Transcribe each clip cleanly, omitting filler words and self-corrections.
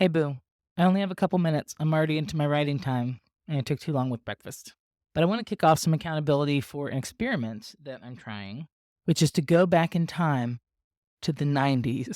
Hey, Boo. I only have a couple minutes. I'm already into my writing time, and it took too long with breakfast. But I want to kick off some accountability for an experiment that I'm trying, which is to go back in time to the 90s.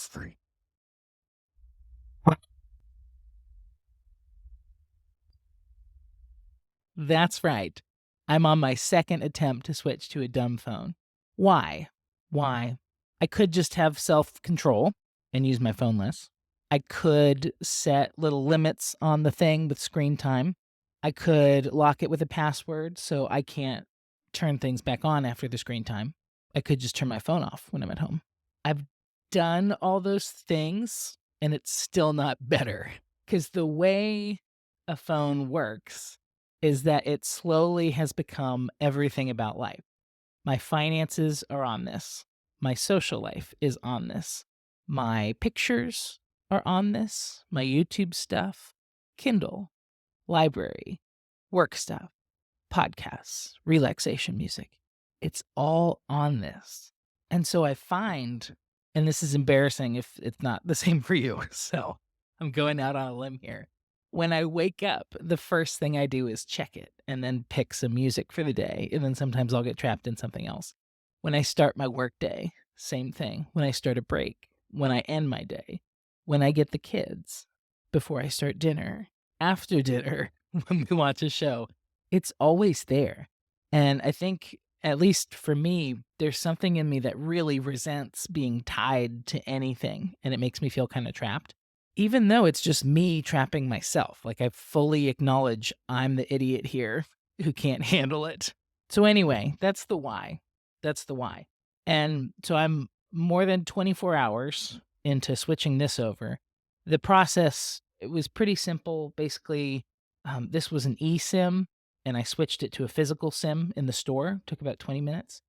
That's right. I'm on my second attempt to switch to a dumb phone. Why? Why? I could just have self control and use my phone less. I could set little limits on the thing with screen time. I could lock it with a password so I can't turn things back on after the screen time. I could just turn my phone off when I'm at home. I've done all those things and it's still not better because the way a phone works is that it slowly has become everything about life. My finances are on this. My social life is on this. My pictures are on this. My YouTube stuff, Kindle, library, work stuff, podcasts, relaxation music. It's all on this. And so I find, and this is embarrassing if it's not the same for you, so I'm going out on a limb here. When I wake up, the first thing I do is check it and then pick some music for the day. And then sometimes I'll get trapped in something else. When I start my work day, same thing. When I start a break, when I end my day, when I get the kids, before I start dinner, after dinner, when we watch a show, it's always there. And I think, at least for me, there's something in me that really resents being tied to anything. And it makes me feel kind of trapped even though it's just me trapping myself. Like I fully acknowledge I'm the idiot here who can't handle it. So anyway, that's the why. That's the why. And so I'm more than 24 hours into switching this over. The process, it was pretty simple. Basically, this was an eSIM and I switched it to a physical SIM in the store. Took about 20 minutes.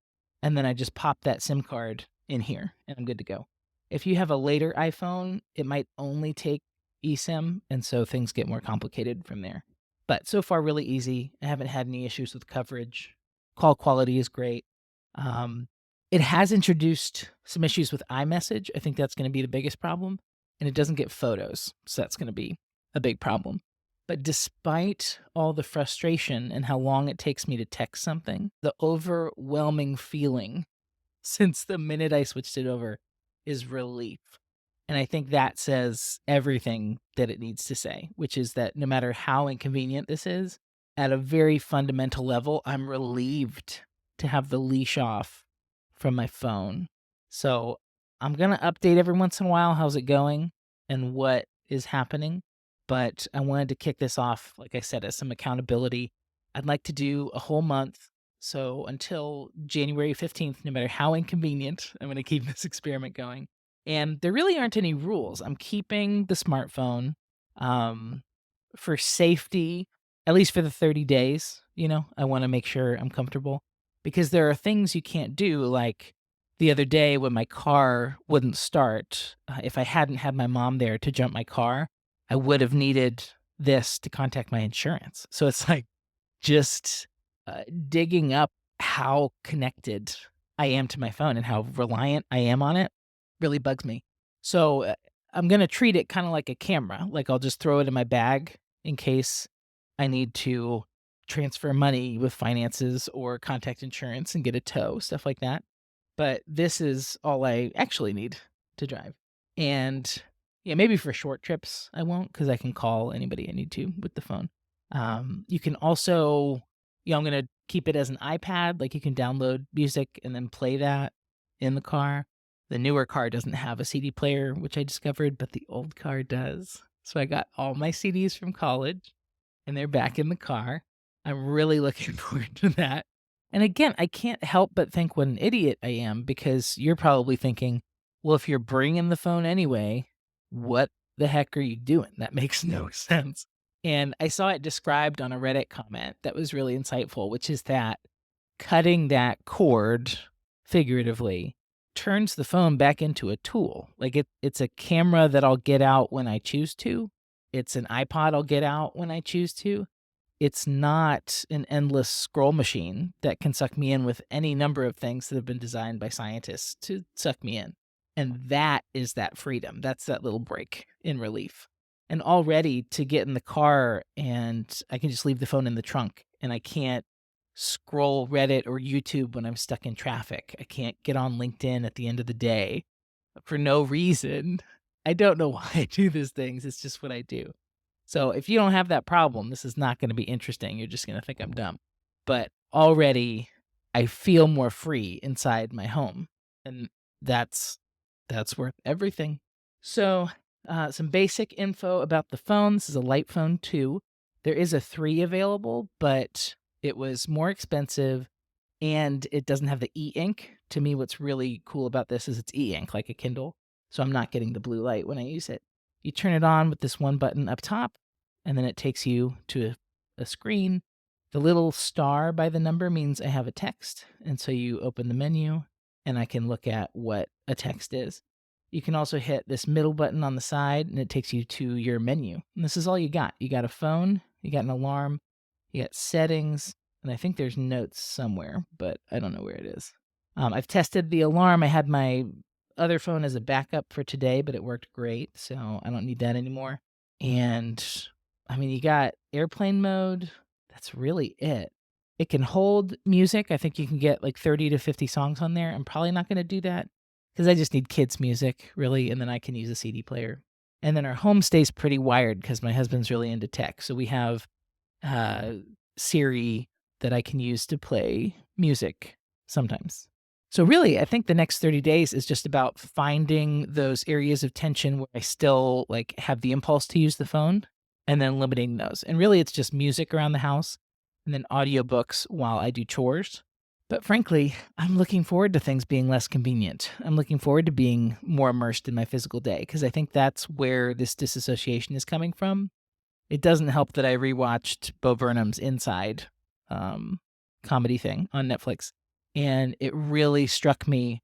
And then I just popped that SIM card in here and I'm good to go. If you have a later iPhone, it might only take eSIM, and so things get more complicated from there. But so far, really easy. I haven't had any issues with coverage. Call quality is great. Um, it has introduced some issues with iMessage. I think that's going to be the biggest problem. And it doesn't get photos, so that's going to be a big problem. But despite all the frustration and how long it takes me to text something, the overwhelming feeling since the minute I switched it over is relief. And I think that says everything that it needs to say, which is that no matter how inconvenient this is, at a very fundamental level, I'm relieved to have the leash off from my phone. So I'm going to update every once in a while. How's it going and what is happening? But I wanted to kick this off, like I said, as some accountability. I'd like to do a whole month. So until January 15th, no matter how inconvenient, I'm going to keep this experiment going. And there really aren't any rules. I'm keeping the smartphone for safety, at least for the 30 days. I want to make sure I'm comfortable because there are things you can't do. Like the other day when my car wouldn't start, if I hadn't had my mom there to jump my car, I would have needed this to contact my insurance. So it's like just digging up how connected I am to my phone and how reliant I am on it really bugs me. So I'm going to treat it kind of like a camera. Like I'll just throw it in my bag in case I need to transfer money with finances or contact insurance and get a tow, stuff like that. But this is all I actually need to drive. And yeah, maybe for short trips I won't because I can call anybody I need to with the phone. You can also, I'm going to keep it as an iPad. Like you can download music and then play that in the car. The newer car doesn't have a CD player, which I discovered, but the old car does. So I got all my CDs from college and they're back in the car. I'm really looking forward to that. And again, I can't help but think what an idiot I am because you're probably thinking, well, if you're bringing the phone anyway, what the heck are you doing? That makes no sense. And I saw it described on a Reddit comment that was really insightful, which is that cutting that cord, figuratively, turns the phone back into a tool. Like it's a camera that I'll get out when I choose to. It's an iPod I'll get out when I choose to. It's not an endless scroll machine that can suck me in with any number of things that have been designed by scientists to suck me in. And that is that freedom. That's that little break in relief. And already to get in the car and I can just leave the phone in the trunk and I can't scroll Reddit or YouTube when I'm stuck in traffic. I can't get on LinkedIn at the end of the day for no reason. I don't know why I do these things. It's just what I do. So if you don't have that problem, this is not going to be interesting. You're just going to think I'm dumb. But already I feel more free inside my home. And that's worth everything. So, some basic info about the phone. This is a light phone 2. There is a 3 available, but it was more expensive and it doesn't have the e-ink. To me, what's really cool about this is it's e-ink, like a Kindle. So I'm not getting the blue light when I use it. You turn it on with this one button up top, and then it takes you to a screen. The little star by the number means I have a text. And so you open the menu, and I can look at what a text is. You can also hit this middle button on the side, and it takes you to your menu. And this is all you got. You got a phone, you got an alarm, you got settings, and I think there's notes somewhere, but I don't know where it is. I've tested the alarm. I had my other phone as a backup for today, but it worked great, so I don't need that anymore. And I mean, you got airplane mode. That's really it. It can hold music. I think you can get like 30 to 50 songs on there. I'm probably not going to do that because I just need kids' music, really, and then I can use a CD player. And then our home stays pretty wired because my husband's really into tech. So we have Siri that I can use to play music sometimes. So really, I think the next 30 days is just about finding those areas of tension where I still like have the impulse to use the phone and then limiting those. And really, it's just music around the house and then audiobooks while I do chores. But frankly, I'm looking forward to things being less convenient. I'm looking forward to being more immersed in my physical day because I think that's where this disassociation is coming from. It doesn't help that I rewatched Bo Burnham's Inside comedy thing on Netflix. And it really struck me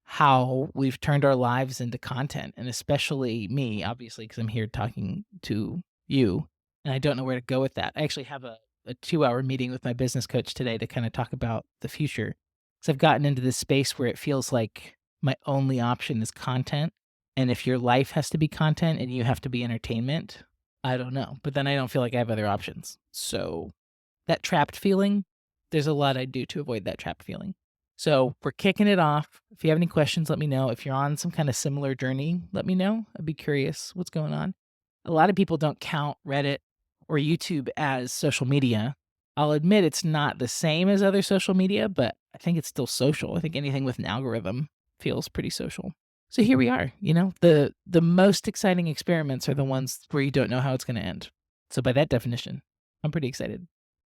how we've turned our lives into content, and especially me, obviously, because I'm here talking to you, and I don't know where to go with that. I actually have a 2-hour meeting with my business coach today to kind of talk about the future. Because I've gotten into this space where it feels like my only option is content. And if your life has to be content and you have to be entertainment, I don't know. But then I don't feel like I have other options. So that trapped feeling, there's a lot I do to avoid that trapped feeling. So we're kicking it off. If you have any questions, let me know. If you're on some kind of similar journey, let me know. I'd be curious what's going on. A lot of people don't count Reddit or YouTube as social media. I'll admit it's not the same as other social media, but I think it's still social. I think anything with an algorithm feels pretty social. So here we are. The most exciting experiments are the ones where you don't know how it's going to end. So by that definition, I'm pretty excited.